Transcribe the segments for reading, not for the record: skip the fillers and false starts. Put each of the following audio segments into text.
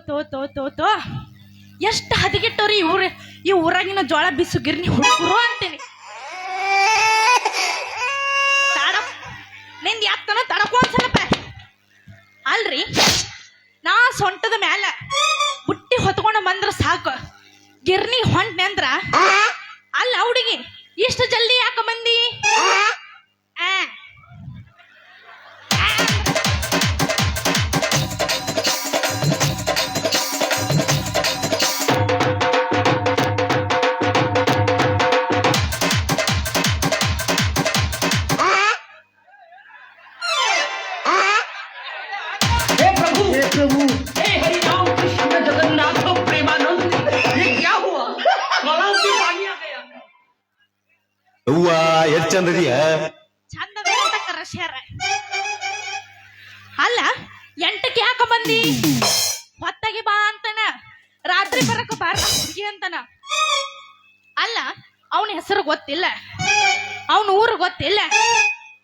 ತೋ ತೋ ತೋ ತೋ ಎಷ್ಟು ಹದಗೆಟ್ಟವ್ರಿ ಈ ಊರಾಗಿನ ಜೋಳ ಬಿಸು ಗಿರ್ನಿ ಹುಡುಗರು ಅಂತೀನಿ. ನಿಂದ ಯಾತನ ತಡಕೋ ಅನ್ಸಲ್ಲಪ್ಪ. ಅಲ್ರಿ ನಾ ಸೊಂಟದ ಮ್ಯಾಲ ಬುಟ್ಟಿ ಹೊತ್ಕೊಂಡ ಬಂದ್ರ ಸಾಕು, ಗಿರ್ನಿ ಹೊಂಟ್ನೆ ಅಂದ್ರ ಅಲ್ಲ ಹುಡುಗಿ ಇಷ್ಟು ಜಲ್ದಿ ಯಾಕ ಬಂದಿ? ಅಲ್ಲ ಎಂಟಕ್ಕೆ ಯಾಕ ಬಂದಿ? ಹೊತ್ತಗೆ ಬಾ ಅಂತನ, ರಾತ್ರಿ ಬರಕ ಬಾರ ಹುಡುಗಿ ಅಂತನ. ಅಲ್ಲ ಅವನ ಹೆಸರು ಗೊತ್ತಿಲ್ಲ, ಅವನ ಊರು ಗೊತ್ತಿಲ್ಲ,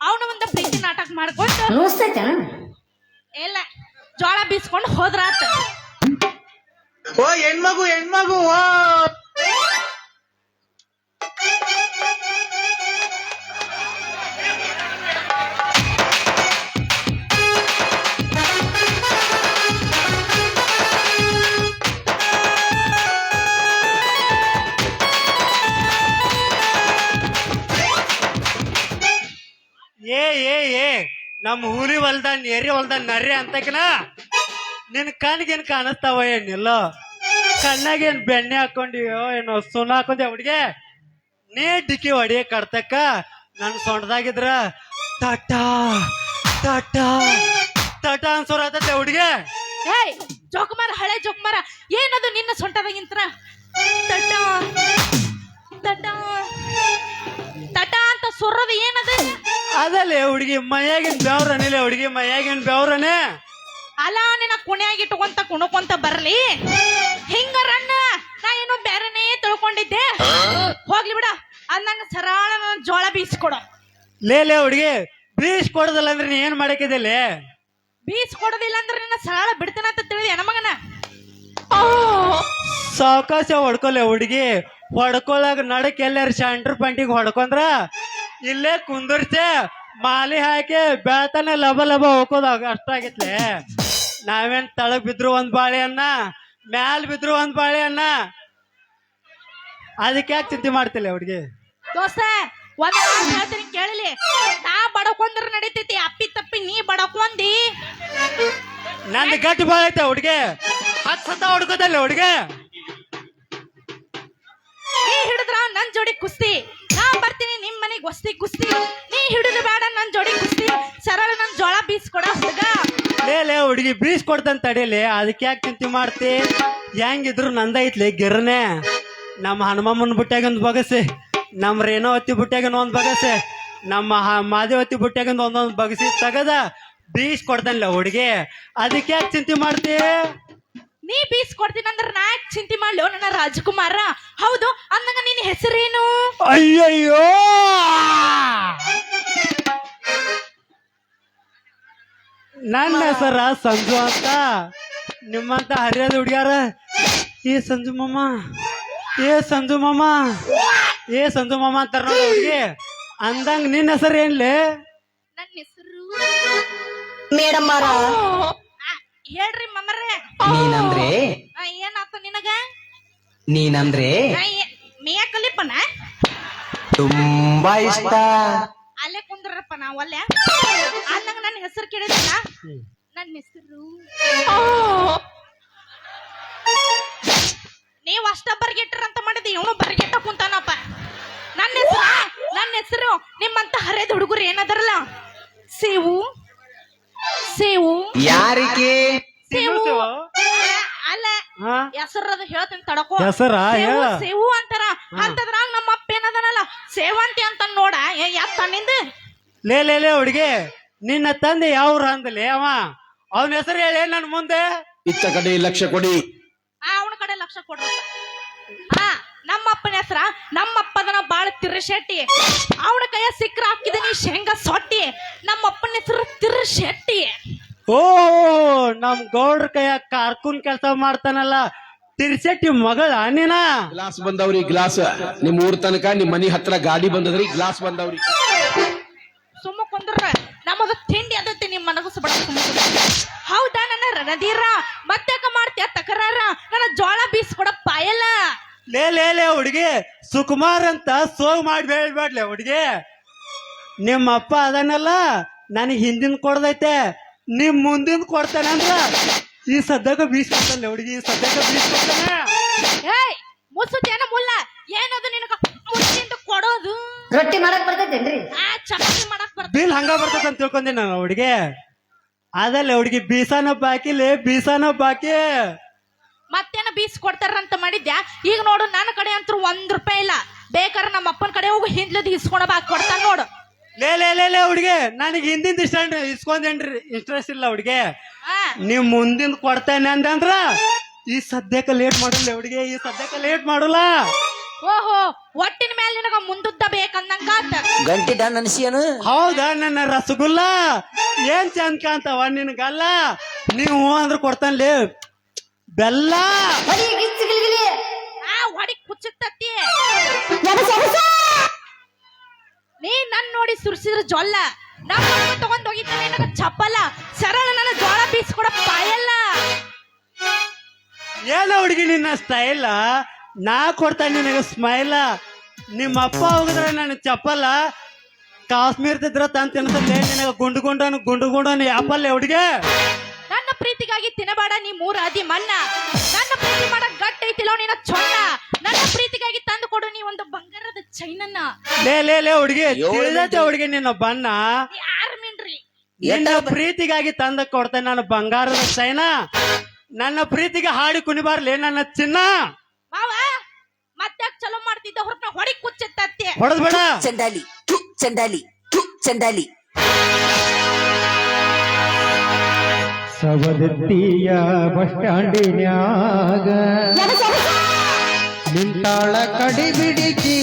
ಅವನ ಮುಂದೆ ಪ್ರೀತಿ ನಾಟಕ ಮಾಡ್ಕೊಂಡು ಇಲ್ಲ ಜೋಳ ಬೀಸ್ಕೊಂಡು ಹೋದ್ರಾತ. ಓ ಹೆಣ್ಮಗು ಹೆಣ್ಮಗು ನಮ್ಮ ಹುಲಿ ಹೊಲ್ದ ಏರಿ ಹೊಲ್ದ ನರ್ರಿ ಅಂತಕಿನ ನಿನ್ ಕಣ್ಗೇನ್ ಕಾಣಿಸ್ತಾವ? ಏನಿಲ್ಲ ಕಣ್ಣಾಗೇನ್ ಬೆಣ್ಣೆ ಹಾಕೊಂಡಿಯೋ ಏನೋ ಸುಣ್ಣ ಹಾಕೊಂಡೆ ಹುಡ್ಗೆ. ನೀ ಡಿಕ್ಕಿ ಹೊಡಿಯ ಕಡ್ತಕ್ಕ ನನ್ ಸೊಂಟದಾಗಿದ್ರ ತಟ ತಟ ತಟ ಅನ್ಸೋರ ಆತತೆ ಹುಡ್ಗೆ. ಏಯ್ ಜೋಕುಮಾರ, ಹಳೆ ಜೋಕುಮಾರ, ಏನದು ನಿನ್ನ ಸೊಂಟದಾಗಿಂತ್ರ ತಟ ತಟ ತಟ ಅಂತ ಸುರದ ಏನದು? ಅದಲ್ಲೇ ಹುಡುಗಿ ಮೈಯಾಗಿನ ಬೆವ್ರನಿಲ್ಲ ಹುಡುಗಿ ಮೈಯಾಗಿನ ಬೆವ್ರನೆ. ಅಲ್ಲ ನಿನ್ನ ಕುಣಿಯಾಗಿ ಇಟ್ಕೊಂತ ಕುಣಕೊಂತ ಬರ್ಲಿ ಹಿಂಗರಣ್ಣ. ನಾ ಏನೋ ಬೇರೆನೇ ತಿಳ್ಕೊಂಡಿದ್ದೆ. ಹೋಗ್ಲಿ ಬಿಡ, ಅಂದಂಗ ಸರಳ ಜೋಳ ಬೀಸ್ಕೊಡ. ಲೇ ಹುಡುಗಿ ಬೀಸ್ ಕೊಡೋದಿಲ್ಲ ಅಂದ್ರೆ ನೀ ಏನ್ ಮಾಡಕ್ಕಿದೆ? ಬೀಸ್ ಕೊಡೋದಿಲ್ಲ ಅಂದ್ರೆ ನಿನ್ನ ಸರಳ ಬಿಡ್ತೇನೆ ಅಂತ ತಿಳಿದಿ ಮಗನ. ಸಾವಕಾಶ ಹೊಡ್ಕೊಲೆ ಹುಡುಗಿ. ಹೊಡ್ಕೊಳಾಗ ನಡಕ್ ಎಲ್ಲಾರ ಸೆಂಟ್ರ್ ಪಂಟಿಗೆ ಹೊಡ್ಕೊಂಡ್ರ ಇಲ್ಲೇ ಕುಂದರ್ಸೆ ಮಾಲಿ ಹಾಕಿ ಬೆಳತಾನೆ ಲಬ ಲಬ ಹೋಗೋದಾಗ ಅಷ್ಟಾಗಿತ್ಲೆ. ನಾವೇನ್ ತಳಗ್ ಬಿದ್ರು ಒಂದ್ ಬಾಳೆ ಅನ್ನ, ಮ್ಯಾಲ್ ಬಿದ್ರು ಒಂದ್ ಬಾಳೆ ಅನ್ನ. ಅದಕ್ಕೆ ಯಾಕೆ ಚಿಂತೆ ಮಾಡ್ತಿಲ್ಲ ಹುಡುಗಿ? ದೋಸ್ತ ಒಂದ್ ಹೇಳ್ತೀನಿ ಕೇಳಲಿ. ನಾ ಬಡಕೊಂಡ್ರ ನಡೀತೈತಿ, ಅಪ್ಪಿ ತಪ್ಪಿ ನೀ ಬಡಕೊಂಡಿ ನಂದು ಗಟ್ಟಿ ಬಾಳ ಐತೆ ಹುಡುಗಿ. ಹತ್ ಸತ ಹೊಡ್ಕೋದಲ್ಲ ಹುಡುಗಿ. ನೀ ಹಿಡಿದ್ರ ನನ್ ಜೋಡಿ ಕುಸ್ತಿ, ನಾ ಬರ್ತೀನಿ ನಿಮ್ ಮನೆಗ್ ವಸ್ತಿ ಕುಸ್ತಿ. ನೀ ಹಿಡಿದು ಬೇಡ ನನ್ ಜೋಡಿ ಕುಸ್ತಿ, ಸರಳ ನನ್ ಜೋಳ ಬೀಸ್ಕೊಡ ಹುಡುಗ. ಲೇ ಹುಡುಗಿ ಬೀಸ್ ಕೊಡ್ತಂತ ತಡಿಲಿ, ಅದಕ್ಕೆ ಯಾಕೆ ಚಿಂತೆ ಮಾಡ್ತಿ? ಹೆಂಗಿದ್ರು ನಂದ ಐತ್ಲಿ ಗಿರ್ನೆ. ನಮ್ಮ ಹನುಮಮ್ಮನ ಬುಟ್ಟ್ಯಾಗಂದ್ ಬಗಸೆ, ನಮ್ಮ ರೇಣುವತ್ತಿ ಬುಟ್ಟ್ಯಾಗನ್ ಒಂದ್ ಬಗಸೆ, ನಮ್ಮ ಮಾದೇವತ್ತಿ ಬುಟ್ಟ್ಯಾಗಂದ್ ಒಂದೊಂದ್ ಬಗಸಿ ತಗದ ಬೀಸ್ ಕೊಡ್ತಾನಲ್ಲ ಹುಡುಗಿ. ಅದಕ್ಕೆ ಯಾಕೆ ಚಿಂತೆ ಮಾಡ್ತಿ? ನೀ ಬೀಸ್ ಕೊಡ್ತೀನಿ ಅಂದ್ರೆ ನಾ ಯಾಕೆ ಚಿಂತೆ ಮಾಡ್ಲಿ ನನ್ನ ರಾಜಕುಮಾರ? ಹೌದು ಅಂದಂಗ ನಿನ್ನ ಹೆಸರೇನು? ಅಯ್ಯಯ್ಯೋ ನನ್ನ ಹೆಸರ ಸಂಜು ಅಂತ. ನಿಮ್ಮಂತ ಹರಿಯದ ಹುಡುಗ್ಯಾರ ಏ ಸಂಜು ಮಾಮ, ಏ ಸಂಜು ಮಾಮ, ಏ ಸಂಜು ಮಾಮ ಅಂತಾರ ನೋಡಿ ಹುಡುಗಿ. ಅಂದಂಗ ನಿನ್ನ ಹೆಸರು ಏನ್ಲಿ? ನನ್ನ ಹೆಸರು ಮೇಡಮ್ ಹೇಳ್ರಿ ಮಮ್ಮರೇ. ನೀನಂದ್ರೆ ಏನಾತ ನಿನಗ? ನೀನಂದ್ರೆ ಮೇಯ ಕಲಿಪನ ತುಂಬಾ ಇಷ್ಟ. ಅಲ್ಲೇ ಕುಂದ್ರಪ್ಪ ನಾವು ಅಲ್ಲೇ. ಅಂದಂಗ ನನ್ನ ಹೆಸರು ಕೇಳಿದ್ರಲ್ಲ, ನನ್ನ ಹೆಸರು ನೀವು ಅಷ್ಟ ಬರ್ಗೆಟ್ರಂತ ಮಾಡಿದ್ರಿ, ಇವನು ಬರ್ಗೆಟ್ಟ ಕುಂತಾನಪ್ಪ. ನನ್ನ ಹೆಸರು ನಿಮ್ಮಂತ ಹರಿದ ಹುಡುಗರು ಏನದಾರಲ್ಲ, ಸೇವು ಸೇವು. ಯಾರಿಗೆ ಸೇವು ಅಲ್ಲ ಹೆಸರದ ಹೇಳ್ತೀನಿ ತಡಕೋ. ಹೆಸರ ಸೇವು ಅಂತಾರ. ಅಂತದ್ರಾಗ ನಮ್ಮ ಅಪ್ಪ ಏನದನಲ್ಲ ಸೇವಂತಿ ಅಂತ ನೋಡ ಯಾತ ನಿಂದ. ಲೇ ಹುಡುಗಿ, ನಿನ್ನ ತಂದೆ ಯಾವ್ರ ಅಂದಲೇ ಅವ? ಅವನ ಹೆಸರು ಹೇಳಿ ನನ್ ಮುಂದೆ. ಇತ್ತ ಕಡೆ ಲಕ್ಷ ಕೊಡಿ. ಅವನ ಕಡೆ ಲಕ್ಷ ಕೊಡ್ರ. ನಮ್ಮ ಅಪ್ಪನ ಹೆಸರ, ನಮ್ಮ ಅಪ್ಪದನ ಬಾಳ ತಿರ್ಶೆಟ್ಟಿ. ಅವನ ಕೈಯ ಸಿಕ್ಕ್ರ ಹಾಕಿದನಿ ಶೇಂಗಾ ಸೊಟ್ಟಿ. ನಮ್ಮ ಅಪ್ಪನ ಹೆಸರು ತಿರ್ಶೆಟ್ಟಿ. ಓ ನಮ್ ಗೌಡ್ರ ಕೈಯಾಗ ಕಾರ್ಕೂನ್ ಕೆಲಸ ಮಾಡ್ತಾನಲ್ಲ ತಿರ್ಸೆಟ್ಟಿ ಮಗಳ ನೀನ ಗ್ಲಾಸ್ ಬಂದವ್ರಿ ಗ್ಲಾಸ್ ನಿಮ್ ಊರ್ ತನಕ ನಿಮ್ ಮನಿ ಹತ್ರ ಗಾಡಿ ಬಂದದ್ರಿ ಗ್ಲಾಸ್ ಬಂದವ್ರಿ. ಸುಮ್ಮ ಕುಂದ್ರ ನಮಗ ತಿಂಡಿ ಅದೈತಿ ನಿಮ್ ಮನಗಸ್ಬೇಡ. ಹೌದಾ ನನ್ನ ರಣಧೀರ ಮತ್ತ್ಯಾಕ ಮಾಡ್ತೀಯ ತಕರಾರ? ನನ್ನ ಜೋಳ ಬೀಸ್ಕೊಡ ಪಾಯಲ್ಲ. ಲೇ ಲೇ ಲೇ ಹುಡುಗಿ ಸುಕುಮಾರ್ ಅಂತ ಸೋಗ್ ಮಾಡಿ ಬೇಡ್ಬೇಡ್ಲೆ ಹುಡುಗಿ. ನಿಮ್ಮ ಅಪ್ಪ ಅದನ್ನಲ್ಲ ನನಗೆ ಹಿಂದಿನ ಕೊಡ್ದೈತೆ ನಿಮ್ ಮುಂದಿನ ಕೊಡ್ತಾನೆ ಅಂದ್ರ ಈ ಸದ್ಯಕ್ಕೆ ಬೀಸ್ಕೊಡ್ತಾನೆ ಹುಡುಗಿ, ಈ ಸದ್ಯಕ್ಕೆ ಬೀಸ್ಕೊಡ್ತಾನೆ. ಏಯ್ ಮುಸುದೇನ ಮುಲ್ಲ ಏನದು ನಿನಗ ಮುಂದಿಂದ ಕೊಡೋದು? ರೊಟ್ಟಿ ಮಾಡಕ್ ಬರ್ತೈತೇನ್ರಿ? ಆ ಚಪಾತಿ ಮಾಡಕ್ ಬರ್ತ. ಬಿಲ್ ಹಂಗ ಬರ್ತದ ಅಂತ ತಿಳ್ಕೊಂಡೆ ನಾನು ಹುಡುಗಿ. ಅದಲ್ಲ ಹುಡುಗಿ ಬೀಸಾನ ಬಾಕಿಲೆ ಬೀಸಾನ ಬಾಕಿ. ಮತ್ತೇನ ಬೀಸ್ ಕೊಡ್ತಾರಂತ ಮಾಡಿದ್ಯಾ? ಈಗ ನೋಡು ನನ್ನ ಕಡೆ ಅಂತೂ ₹1 ಇಲ್ಲ. ಬೇಕಾದ್ರೆ ನಮ್ಮ ಅಪ್ಪನ ಕಡೆ ಹೋಗಿ ಹಿಂದ್ಲದ್ ಇಸ್ಕೊಂಡ ಬಾ ಕೊಡ್ತಾನ ನೋಡು. ಲೇ ಲೇ ಲೇ ಲೇ ಹುಡುಗಿ ನನಗೆ ಹಿಂದಿಂದ ಇಸ್ಕೊಂಡೇನ್ರಿ ಇಂಟ್ರೆಸ್ಟ್ ಇಲ್ಲ ಹುಡುಗಿ. ಆ ನೀವ್ ಮುಂದಿನ ಕೊಡ್ತೇನೆ ಅಂದ್ರ ಈ ಸದ್ಯಕ್ಕೆ ಲೇಟ್ ಮಾಡಲ್ಲ ಹುಡುಗಿ, ಈ ಸದ್ಯಕ್ಕೆ ಲೇಟ್ ಮಾಡಲ್ಲ. ಓಹೋ ಒಟ್ಟಿನ ಮೇಲೆ ನಿನಗ ಮುಂದುದ್ದ ಬೇಕಂದಂಗಾತ. ಗಂಟಿ ಡನ್ ಅನ್ಸಿಯನು? ಹೌದಾ ನನ್ನ ರಸಗುಲ್ಲ ಏನ್ ಚಂದ ಕಾಂತವ ನಿನಗಲ್ಲ. ನೀವು ಅಂದ್ರ ಕೊಡ್ತಾನ್ಲೇ ಬೆಲ್ಲ. ಆ ಹೊಡಿ ಕುಚ್ಚುತ್ತತ್ತಿ. ನೀ ನನ್ ನೋಡಿ ಸುರ್ಸಿದ್ರ ಜೊಲ್ಲ ನಮ್ಮ ತಗೊಂಡ್ ಹೋಗಿದ್ದಾನೆ ನನಗ ಚಪ್ಪಲ ಸರಳ ನನ್ನ ಜೋಳ ಬೀಸ್ಕೊಡ ಪಾಯಲ್ಲ. ಏನ ಹುಡುಗಿ ನಿನ್ನ ಸ್ಟೈಲ? ನಾ ಕೊಡ್ತಾನೆ ನಿನಗ ಸ್ಮೈಲ. ನಿಮ್ಮ ಅಪ್ಪ ಹೋಗಿದ್ರೆ ನನ್ನ ಚಪ್ಪಲ ಕಾಶ್ಮೀರದಿದ್ರ ತಂತ ತಿನ್ಸಲ್ಲೇ ನಿನಗ ಗುಂಡು ಯಾಪಲ್ಲ ಹುಡುಗಿ. ನನ್ನ ಪ್ರೀತಿಗಾಗಿ ತಿನ್ನಬೇಡ ನೀ 3 ಅದಿ ಮನ್ನ. ನನ್ನ ಪ್ರೀತಿ ಮಾಡಕ್ ಗಟ್ಟ ಐತಿಲೋ ನಿನ್ನ ಚೊನ್ನ. ನನ್ನ ಪ್ರೀತಿಗಾಗಿ ತಂದು ಕೊಡು ನೀ ಒಂದು ಬಂಗಾರದ ಚೈನನ್ನ. ಲೇ ಲೇ ಲೇ ಹುಡುಗಿ ತಿಳಿದೈತೆ ಹುಡುಗಿ ನಿನ್ನ ಬಣ್ಣ. ಯಾರ ಮೀನ್ರಿ? ನಿನ್ನ ಪ್ರೀತಿಗಾಗಿ ತಂದ ಕೊಡ್ತೇನೆ ನಾನು ಬಂಗಾರದ ಚೈನ. ನನ್ನ ಪ್ರೀತಿಗೆ ಹಾಡಿ ಕುಣಿಬಾರ್ಲಿ ನನ್ನ ಚಿನ್ನ. ಮಾವ ಮತ್ತ್ಯಾಕ್ ಚಲೋ ಮಾಡ್ತಿದ್ದ ಹೊರತ ಹೊಡಿ ಕುಚ್ಚೆತ್ತತ್ತಿ. ಹೊಡೆದ್ಬೇಡ ಚಂಡಾಲಿ ಚಂಡಾಲಿ ಚಂಡಾಲಿ. ಸವದತ್ತಿಯ ಬಸ್ ಸ್ಟ್ಯಾಂಡಿನ್ಯಾಗ ನಿಂತಾಳ ಕಡಿಬಿಡಿಕಿ,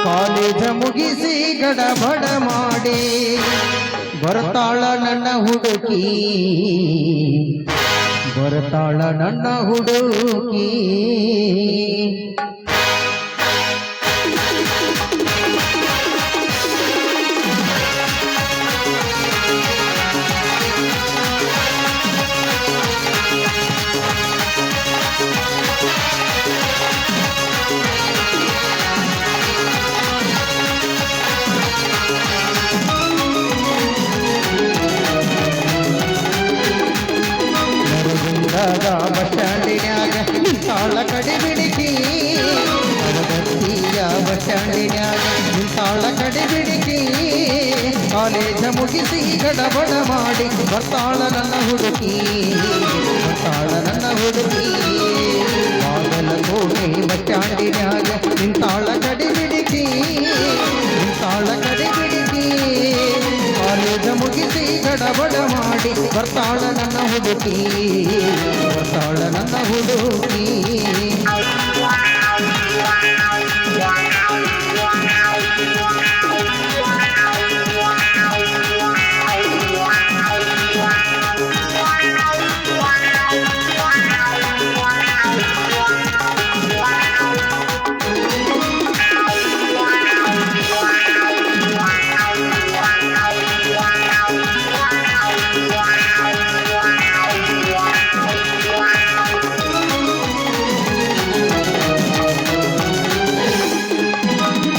ಕಾಲೇಜ ಮುಗಿಸಿ ಗಡಬಡ ಮಾಡಿ ಬರ್ತಾಳ ನನ್ನ ಹುಡುಕಿ, ಬರ್ತಾಳ ನನ್ನ ಹುಡುಕಿ. ಬಸ್ ಸ್ಟ್ಯಾಂಡಿನ್ಯಾಗ ನಿಂತಾಳ ಕಡಿಬಿಡಿಕಿ, ಅವದತ್ತಿಯ ಬಸ್ ಸ್ಟ್ಯಾಂಡಿನ್ಯಾಗ ನಿಂತಾಳ ಕಡಿಬಿಡಿಕಿ, ಕಾಲೇಜ ಮುಗಿಸಿ ಗಡಬಡ ಮಾಡಿ ಬರ್ತಾಳ ನನ್ನ ಹುಡುಕಿ, ಬರ್ತಾಳ ನನ್ನ ಹುಡುಕಿ. ಬಾಗಲಕೋಟೆ ಬಸ್ ಸ್ಟ್ಯಾಂಡಿನ್ಯಾಗ ನಿಂತಾಳ ಕಡಿಬಿಡಿಕಿ, ನಿಂತಾಳ ಕಡಿಬಿಡಿಕಿ, ಕಾಲೇಜ ಮುಗಿಸಿ ಗಡಬಡ ಮಾಡಿ ಬರ್ತಾಳ ನನ್ನ ಹುಡುಕಿ, ಬರ್ತಾಳ ನನ್ನ ಹುಡುಕಿ.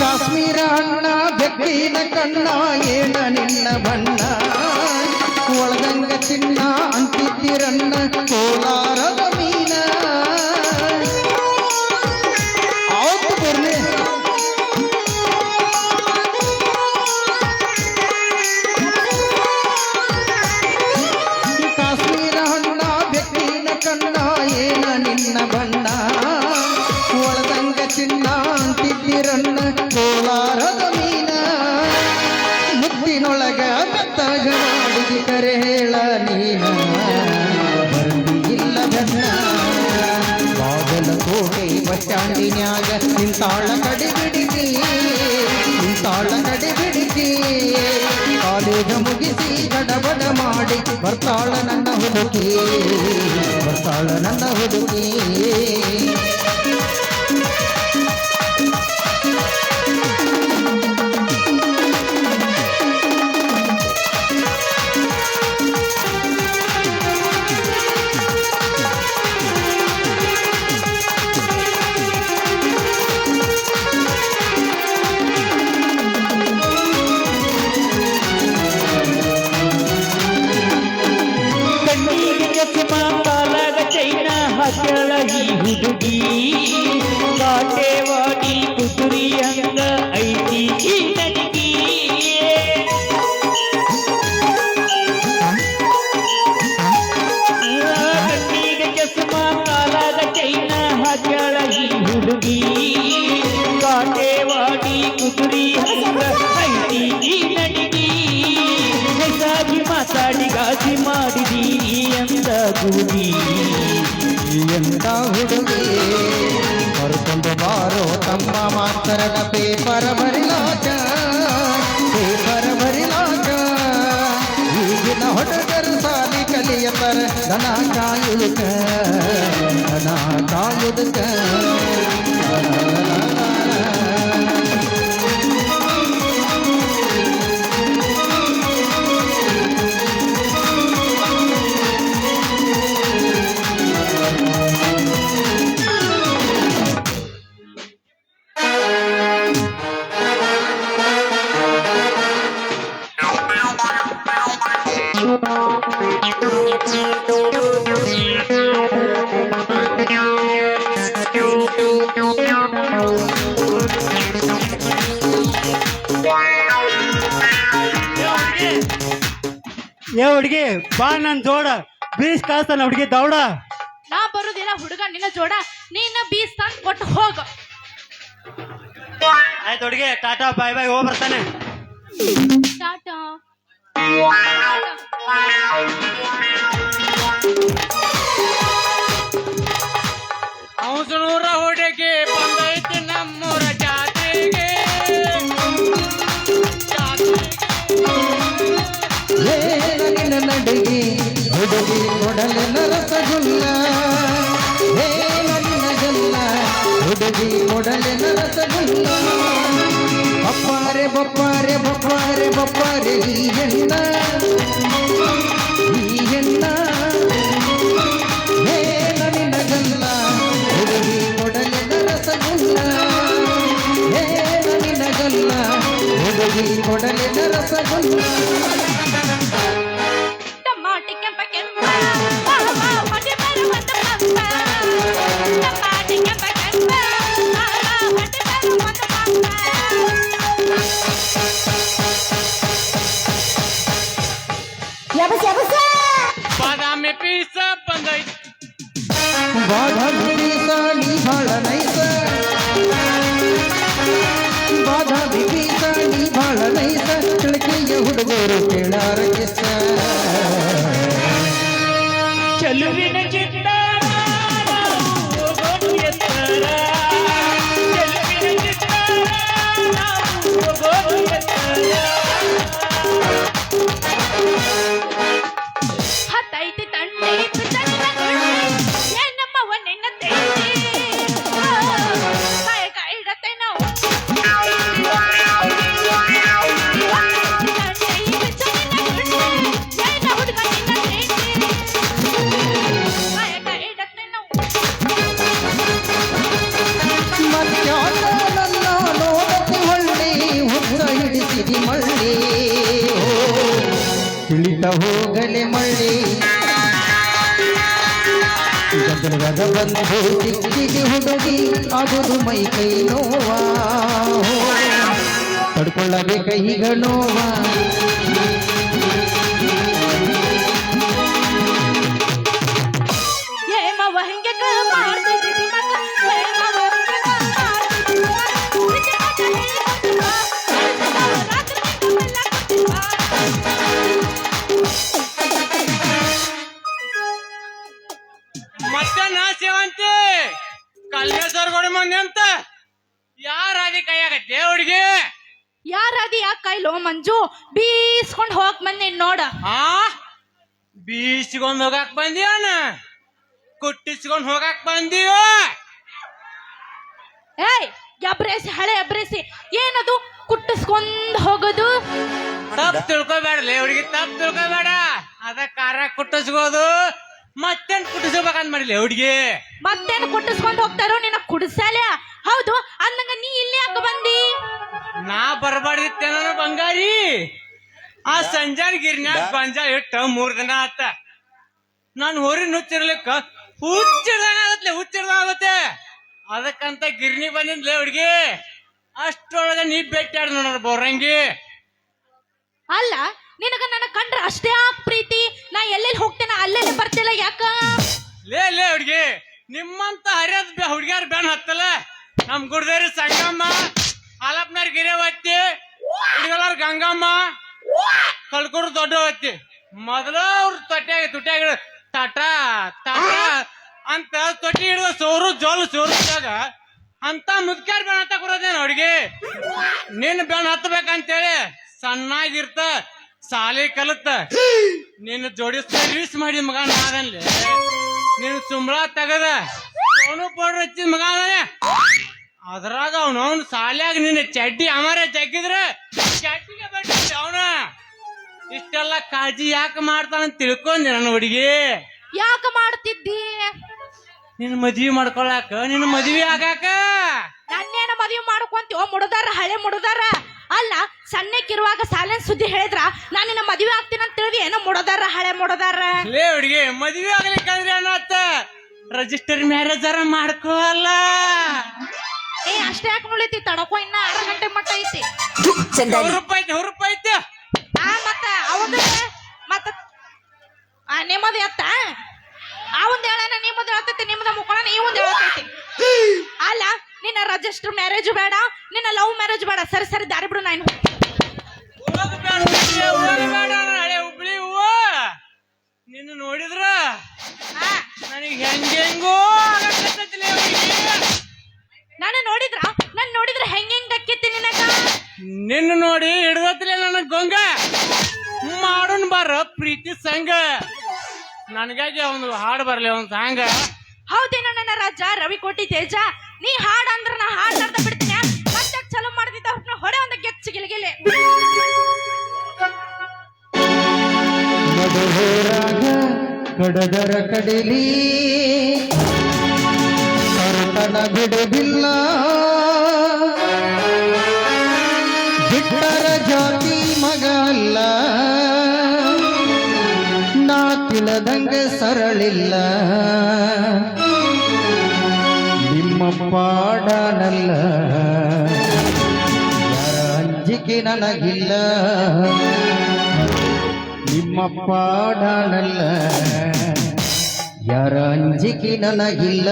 ಕಾಶ್ಮೀರ ಅಣ್ಣ ಬೆಕ್ಕಿನ ಕಣ್ಣ ಏನ ನಿನ್ನ ಬಣ್ಣ, ಒಳಗಂಗ ಚಿನ್ನ ಅಂತಿದ್ದಿರಣ್ಣ ಕೋಲಾರದ ಮೀನ. ಆವತ್ತು ಬರ್ಲಿ ಕಾಶ್ಮೀರ ಅಣ್ಣ ಬೆಕ್ಕಿನ ಕಣ್ಣ ಏನ ನಿನ್ನ ಬಣ್ಣ, ಒಳಗಂಗ ಚಿನ್ನ ಅಂತಿದ್ದಿರಣ್ಣ ಕೋಲಾರದ ಮೀನ. ಮುತ್ತಿನೊಳಗ ಬೆತ್ತಗ ಮಾಡಿದಿ ಕರೆ ಹೇಳ ನೀನ, ಬಂದಿ ಇಲ್ಲ ಬೆನ್ನ. ಬಾಗಲಕೋಟೆ ಬಸ್ ಸ್ಟ್ಯಾಂಡಿನ್ಯಾಗ ನಿಂತಾಳ ಕಡಿಬಿಡಿಕಿ, ನಿಂತಾಳ ಕಡಿಬಿಡಿಕಿ, ಕಾಲೇಜ ಬರ್ತಾಳ ನನ್ನ ಹುಡುಗಿ ಬರ್ತಾಳ ನನ್ನ ಹುಡುಗಿ ಹಾಕ್ಯಾಳ ಈ ಹುಡುಗಿ ಕಾಟೇವಾಡಿ ಕುದುರಿ ಹಂಗ ಐತಿ ಈ ನಡಿಗಿ ಕಣ್ಣಿಗೆ ಚಸ್ಮ ಕಾಲಾಗ ಚೈನ ಹಾಕ್ಯಾಳ ಈ ಹುಡುಗಿ ಕಾಟೇವಾಡಿ ಕುದುರಿ ಹಂಗ ಐತಿ ಈ ನಡಿಗಿ ಹೆಸಾಗಿ ಮಾತಾಡಿ ಗಾಸಿ ಮಾಡಿದಿ ಅಂದ ಗುಡಿ ಎಂತ ಹುಡುಗಿ ಕರ್ಕೊಂಡು ಬಾರೋ ತಮ್ಮ ಮಾಸ್ತರದ ಪೇಪರ್ ಬರಿಲಾಕ ಈಗಿನ ಹುಡುಗರು ಸಾಲಿ ಕಲಿಯತರ ದನ ಕಾಯುವುದಕ್ಕ ಏ ಹುಡುಗಿ ಬಾ ನನ್ ಜೋಡ ಬೀಸ್ ಕಳ್ತಾನ ಹುಡುಗಿ ದೌಡ ನಾ ಬರುದಿಲ್ಲ ಹುಡುಗ ನಿನ್ನ ಜೋಡ ನೀನ ಬೀಸ್ ತಂದ್ ಕೊಟ್ಟು ಹೋಗ. ಆಯ್ತು ಹುಡುಗಿ ಟಾಟಾ ಬಾಯ್ ಬಾಯ್ ಹೋಗ್ ಬರ್ತಾನೆ. ಟಾಟಾ. ಔಸನೂರ ಹುಡುಗಿ ಬಂದೈತಿ ನಮ್ಮೂರ ಜಾತ್ರೆಗೆ ನಿನ್ನ ನಡುಗಿ ಹುಡುಗಿ ಕೊಡಲಿನ ರಸಗುಲ್ಲ ನಿನ್ನ ಗಲ್ಲ ಹುಡುಗಿ ಕೊಡಲಿನ ರಸಗುಲ್ಲ ಬಪ್ಪಾರೆ ಬಪ್ಪಾರೆ ಬಪ್ಪಾರೆ ಬಪ್ಪಾರೆ ಈ ಹೆಣ್ಣ ನಿನ್ನ ಗಲ್ಲ ಹುಡುಗಿ ಕೊಡಲಿನ ರಸಗುಲ್ಲ ನಿನ್ನ ಗಲ್ಲ ಹುಡುಗಿ ಕೊಡಲಿನ ರಸಗುಲ್ಲ ಟಮಾಟಿ ಕೆಂಪ ಕೆಂಪ ಹೊಟ್ಟೆ ಮೇಲೆ ಒಂದು ಪಂಪ ಟಮಾಟಿ ಕೆಂಪ ಕೆಂಪ ಹೊಟ್ಟೆ ಮೇಲೆ ಒಂದು ಪಂಪ. ಬಾದಾಮಿ ಪೀಸ ಬಂದೈತಿ ಬಾದಾಮಿ ಪೀಸ ನೀ ಬಾಳ ನೈಸ ಬಾದಾಮಿ ಪೀಸ ನೀ ಬಾಳ ನೈಸ ತಿಳಕಿಯ ಹುಡುಗರು ಕೇಳಾರ ಕಿಸ ಚಲುವಿನ ಚಿತ್ತಾರ ನಾವು ಹೋಗೋದು ಎತ್ತರ ಚಲುವಿನ ಚಿತ್ತಾರ ನಾವು ಹೋಗೋದು ಎತ್ತರ ಹತ್ತೈತಿ ತಂಡೆ ತನ್ನ ಗುಂಡೆ ಏನಮ್ಮವ ನಿನ್ನ ತೈತಿ ಕಾಯಕ ಇಡತ್ತೆ ನಾವು ಹುಡುಗ ನಿನ್ನ ಕಾಯಕ ಇಡತ್ತೆ ನಾವು. ಮಧ್ಯಾಹ್ನ ನನ್ನ ನೋಡತಿ ಹೊಳ್ಳಿ ಹುತ್ತ ಹಿಡಿಸಿದಿ ಮಳ್ಳಿ ತಿಳಿತ ಹೋಗಲೆ ಮಳ್ಳಿ ಗದಗದ ಬಂದು ಸಿಕ್ಕಿಗೆ ಹುಡುಗಿ ಆಗುದು ಮೈ ಕೈ ನೋವಾ ತಡ್ಕೊಳ್ಳಬೇಕ ಈಗ ನೋವಾ ಏಮವ ಹಿಂಗೆ ಮಾಡ್ತಿದ್ದಿ ಮಕ್ಕ ಏಮವ ಹಿಂಗೆ ಮಾಡ್ತಿದ್ದಿ ಮತ್ತೆ ನಾ ಸೇವಂತಿ ಕಲ್ಮೇಶ್ವರ ಗೋಡಿ ಮಂದಿ ಅಂತ ಯಾರಾದಿ ಕೈಯಾಗತ್ತೆ ಹುಡುಗಿ ಯಾರಾದಿ ಯಾಕೆ ಕೈಲೋ ಮಂಜು ಬೀಸ್ಕೊಂಡ್ ಹೋಗ್ ಬಂದಿ ನೋಡ. ಆ ಬೀಸ್ಕೊಂಡ್ ಹೋಗಾಕ್ ಬಂದೀವನ ಕುಟ್ಟಿಸ್ಕೊಂಡ್ ಹೋಗಾಕ್ ಬಂದೀವ. ಏಯ್ ಎಬ್ರೇಸಿ ಹಳೆ ಎಬ್ರೇಸಿ ಏನದು ಕುಟ್ಟಿಸ್ಕೊಂಡ್ ಹೋಗೋದು? ತಪ್ಪು ತಿಳ್ಕೊಬೇಡಲೇ ಹುಡುಗಿ, ತಪ್ಪು ತಿಳ್ಕೊಬೇಡ. ಅದ ಕಾರ ಕುಟ್ಟಿಸ್ಕೋದು ಮತ್ತೇನ್ ಕುಟ್ಟಿಸ್ಬೇಕಂತ ಮಾಡಿಲ್ಲ ಹುಡುಗಿ. ಮತ್ತೇನು ಕುಟ್ಟಿಸ್ಕೊಂಡ್ ಹೋಗ್ತಾರೋ ನಿನ್ನ ಕುಡಿಸಾಲ? ಹೌದು ಅಂದಂಗ ನೀ ಇಲ್ಲಿ ಯಾಕೆ ಬಂದಿ? ನಾ ಬರಬಾರ್ದಿತ್ತೆ ನಾನು ಬಂಗಾರಿ. ಆ ಸಂಜಾನ ಗಿರಿನ್ಯಾಗ ಗೊಂಜಾಳ ಇಟ್ಟ 3 ದಿನ ಆತ. ನಾನು ಹೊರಿ ನುಚ್ಚಿರ್ಲಿಕ್ಕ ಹುಚ್ಚಿಡ್ದಾಗತ್ತೆ. ಅದಕ್ಕಂತ ಗಿರ್ನಿ ಬಂದಿದ್ಲೆ ಹುಡುಗಿ. ಅಷ್ಟೊಳಗ ನೀ ಭೇಟಿಯಾಡ ನೋಡ್ರ ಬೋರಂಗಿ. ಅಲ್ಲ ನಿನಗ ನನ್ನ ಕಂಡ್ರ ಅಷ್ಟೇ ಯಾಕೆ ಪ್ರೀತಿ? ನಾ ಎಲ್ಲೆಲ್ಲಿ ಹೋಗ್ತೇನೆ ಅಲ್ಲೆಲ್ಲಿ ಬರ್ತಿಲ್ಲ ಯಾಕ? ಲೇ ಹುಡುಗಿ, ನಿಮ್ಮಂತ ಹರಿಯದ ಹುಡುಗಿಯಾರ ಬ್ಯಾನ್ ಹತ್ತಲ್ಲ. ನಮ್ ಗುಡ್ದೇರಿ ಸಂಗಮ್ಮ, ಹಾಲಪ್ಪನವ್ರ ಗಿರಿಯವತ್ತಿ, ಹುಡುಗಲಾರ ಗಂಗಮ್ಮ, ಕಲ್ಕೂರು ದೊಡ್ಡವತ್ತಿ. ಮೊದಲ ಅವ್ರ ತುಟ್ಯಾಗ ತಾಟ ಅಂತ ತೊಟ್ಟಿ ಹಿಡಿದ ಸೋರುದಾಗ ಅಂತ ಮುದ್ಕ್ಯಾರ ಬೆಣ್ಣ ಹತ್ತ ಕೊಡೋದೇನ ಹುಡುಗಿ. ನಿನ್ನ ಬೆಣ್ಣ ಹತ್ತಬೇಕಂತೇಳಿ ಸಣ್ಣಾಗಿರ್ತ ಸಾಲಿ ಕಲತ್ತ ನಿನ್ನ ಜೋಡಿ ಸರ್ವಿಸ್ ಮಾಡಿದ ಮಗ ನಾದನ್ಲಿ. ನೀನು ಸುಂಬಳ ತೆಗದ ಸೋನು ಪೌಡ್ರ್ ಹಚ್ಚಿದ ಮಗ ಅದಾನೆ. ಅದ್ರಾಗ ಅವನು ಸಾಲ್ಯಾಗ ನಿನ್ನ ಚಡ್ಡಿ ಅಮಾರ ಜಗ್ಗಿದ್ರ ಚಡ್ಡಿಗೆ ಬಡ್ಡಿ ಅವನ. ಇಷ್ಟೆಲ್ಲ ಕಾಳಜಿ ಯಾಕೆ ಮಾಡ್ತಾನಂತ ತಿಳ್ಕೊಂಡಿ ನನ್ನ ಹುಡುಗಿ. ಯಾಕೆ ಮಾಡ್ತಿದ್ದಿ? ನಿನ್ನ ಮದ್ವಿ ಮಾಡ್ಕೊಳಾಕ, ನಿನ್ನ ಮದ್ವಿ ಆಗಾಕ. ನನ್ನೇನ ಮದುವೆ ಮಾಡ್ಕೊಂತೀವೋ ಮುಡುದಾರ, ಹಳೆ ಮುಡುದಾರ. ಅಲ್ಲ ಸಣ್ಣಕ್ಕಿರುವಾಗ ಸಾಲಿನ ಸುದ್ದಿ ಹೇಳಿದ್ರ ನಾನು ನಿನ್ನ ಮದುವೆ ಆಗ್ತೀನಿ ಅಂತ ತಿಳಿದಿ ಏನೋ ಮುಡದಾರ, ಹಳೆ ಮುಡದಾರ. ಲೇ ಹುಡುಗಿ, ಮದ್ವಿ ಆಗ್ಲಿಕ್ಕಂದ್ರೆ ಏನತ್ತ ರಿಜಿಸ್ಟರ್ ಮ್ಯಾರೇಜ್ ಮಾಡ್ಕೋಲ್ಲ. ಏ ಅಷ್ಟೇ ಯಾಕೆ ಉಳಿತಿ? ತಡಕೋ ಇನ್ನ 6 ಗಂಟೆ ಮಟ್ಟ ಐತಿ. ಹುರುಪೈತಿ ಮತ್ತ ಅವಂದ ಮತ್ತ ನಿಮ್ಮದು ಎತ್ತ ಅವಂದ ಹೇಳನ, ನಿಮ್ಮದು ಹೇಳ್ತೈತಿ, ನಿಮ್ಮದ ಮುಕ್ಕೋಣ ನೀವೊಂದು ಹೇಳ್ತೈತಿ. ಅಲ್ಲ ನಿನ್ನ ರಿಜಿಸ್ಟರ್ ಮ್ಯಾರೇಜ್ ಬೇಡ, ನಿನ್ನ ಲವ್ ಮ್ಯಾರೇಜ್ ಬೇಡ. ಸರಿ ದಾರಿ ಬಿಡು. ನಾನು ಹುಬ್ಳಿ ಹೂವ ನಿನ್ನ ನೋಡಿದ್ರ ನನಗೆ ಹೆಂಗೆಂಗೋ ನಾನು ನೋಡಿದ್ರ ಹೆಂಗ್ ಅಕ್ಕೈತಿ ನಿನಗ? ನಿನ್ನ ನೋಡಿ ಹಿಡ್ದತ್ಲೆ ನನ್ನ ಗೊಂಗ. ಮಾಡೋನ್ ಬಾರ ಪ್ರೀತಿ ಸಂಘ. ನನಗಾಗಿ ಒಂದು ಹಾಡು ಬರ್ಲಿ, ಒಂದು ಸಾಂಗ. ಹೌದೇನೋ ನನ್ನ ರಾಜ ರವಿಕೋಟಿ ತೇಜ. ನೀ ಹಾಡ್ ಅಂದ್ರ ನಾ ಹಾಡ್ ಅರ್ಧ ಬಿಡ್ತೀನಿ. ಮತ್ತೆ ಚಲೋ ಮಾಡ್ದಿದ್ದ ಅವ್ರನ್ನ ಹೊಡೆ ಒಂದು ಗೆಚ್ಚ ಗಿಲ್ಗಿಲೆ. ಮಧುರಾಗ ಕಡದರ ಕಡಲಿ ಕರ್ತನ ಬಿಡುವಿಲ್ಲ, ಬಿಟ್ಟರ ಜಾತಿ ಮಗ ಅಲ್ಲ, ನಾ ತಿಳಿದಂಗ ಸರಳಿಲ್ಲ, ನಿಮ್ಮ ಪಾಡನಲ್ಲ, ಯಾರ ಅಂಜಿಕೆ ನನಗಿಲ್ಲ, ನಿಮ್ಮ ಪಾಡನಲ್ಲ, ಯಾರ ಅಂಜಿಕೆ ನನಗಿಲ್ಲ.